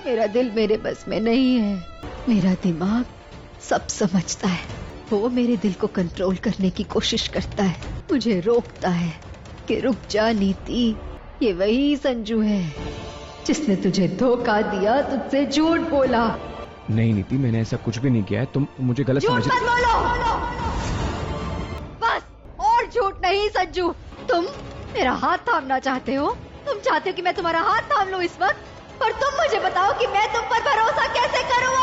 मेरा दिल मेरे बस में नहीं है। मेरा दिमाग सब समझता है। वो मेरे दिल को कंट्रोल करने की कोशिश करता है, मुझे रोकता है कि रुक जा नीति, ये वही संजू है जिसने तुझे धोखा दिया, तुझसे झूठ बोला। नहीं नीति, मैंने ऐसा कुछ भी नहीं किया है, तुम मुझे गलत झूठ समझ। मत बोलो। बस और झूठ नहीं संजू। तुम मेरा हाथ थामना चाहते हो, तुम चाहते हो कि मैं तुम्हारा हाथ थाम लूं इस वक्त, पर तुम मुझे बताओ कि मैं तुम पर भरोसा कैसे करूं।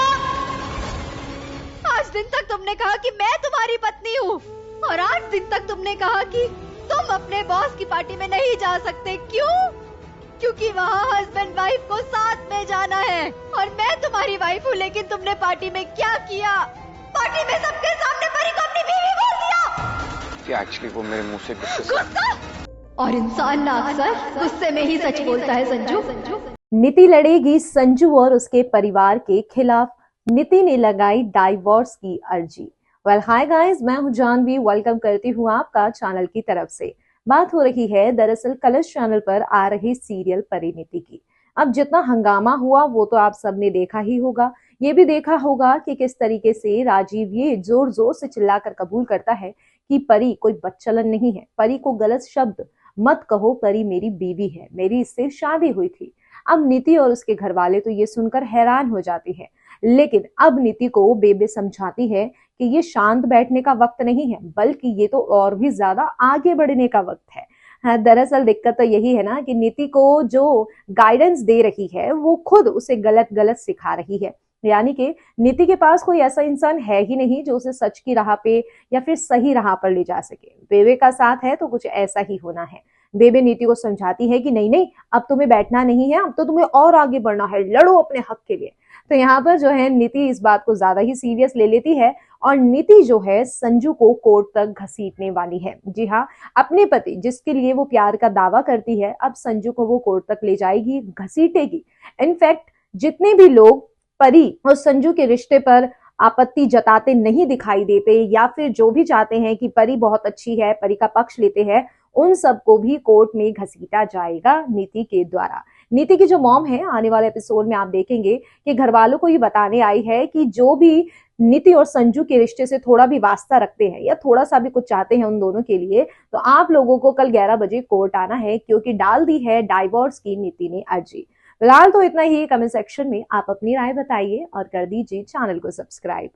आज दिन तक तुमने कहा कि मैं तुम्हारी पत्नी हूँ, और आज दिन तक तुमने कहा कि तुम अपने बॉस की पार्टी में नहीं जा सकते। क्यों? क्योंकि वहाँ हस्बैंड वाइफ को साथ में जाना है, और मैं तुम्हारी वाइफ हूँ। लेकिन तुमने पार्टी में क्या किया? पार्टी में सबके सामने परी को अपनी बीवी बोल दिया। एक्चुअली वो मेरे मुंह से गुस्सा। और इंसान ना अक्सर गुस्से में ही सच बोलता है संजू। नीति लड़ेगी संजू और उसके परिवार के खिलाफ। नीति ने लगाई डाइवोर्स की अर्जी। वेल हाय गाइस, मैं हूं जानवी, वेलकम करती हूं आपका चैनल की तरफ से। बात हो रही है दरअसल कलर्स चैनल पर आ रही सीरियल परिणीति की। अब जितना हंगामा हुआ वो तो आप सबने देखा ही होगा। ये भी देखा होगा कि किस तरीके से राजीव ये जोर जोर से चिल्लाकर कबूल करता है कि परी कोई बच्चलन नहीं है, परी को गलत शब्द मत कहो, परी मेरी बीवी है, मेरी इससे शादी हुई थी। अब नीति और उसके घर वाले तो ये सुनकर हैरान हो जाती है, लेकिन अब नीति को बेबे समझाती है कि ये शांत बैठने का वक्त नहीं है, बल्कि ये तो और भी ज्यादा आगे बढ़ने का वक्त है। हाँ, दरअसल दिक्कत तो यही है ना कि नीति को जो गाइडेंस दे रही है वो खुद उसे गलत गलत सिखा रही है। यानी कि नीति के पास कोई ऐसा इंसान है ही नहीं जो उसे सच की राह पे या फिर सही राह पर ले जा सके। बेबे का साथ है तो कुछ ऐसा ही होना है। बेबे नीति को समझाती है कि नहीं नहीं, अब तुम्हें बैठना नहीं है, अब तो तुम्हें और आगे बढ़ना है, लड़ो अपने हक के लिए। तो यहाँ पर जो है नीति इस बात को ज्यादा ही सीरियस ले लेती है और नीति जो है संजू को कोर्ट तक घसीटने वाली है। जी हाँ, अपने पति जिसके लिए वो प्यार का दावा करती है, अब संजू को वो कोर्ट तक ले जाएगी, घसीटेगी। इनफैक्ट जितने भी लोग परी और संजू के रिश्ते पर आपत्ति जताते नहीं दिखाई देते या फिर जो भी चाहते हैं कि परी बहुत अच्छी है, परी का पक्ष लेते हैं, उन सबको भी कोर्ट में घसीटा जाएगा नीति के द्वारा। नीति की जो मॉम है, आने वाले एपिसोड में आप देखेंगे कि घर वालों को ये बताने आई है कि जो भी नीति और संजू के रिश्ते से थोड़ा भी वास्ता रखते हैं या थोड़ा सा भी कुछ चाहते हैं उन दोनों के लिए, तो आप लोगों को कल 11 बजे कोर्ट आना है, क्योंकि डाल दी है डाइवोर्स की नीति ने अर्जी। फिलहाल तो इतना ही। कमेंट सेक्शन में आप अपनी राय बताइए और कर दीजिए चैनल को सब्सक्राइब।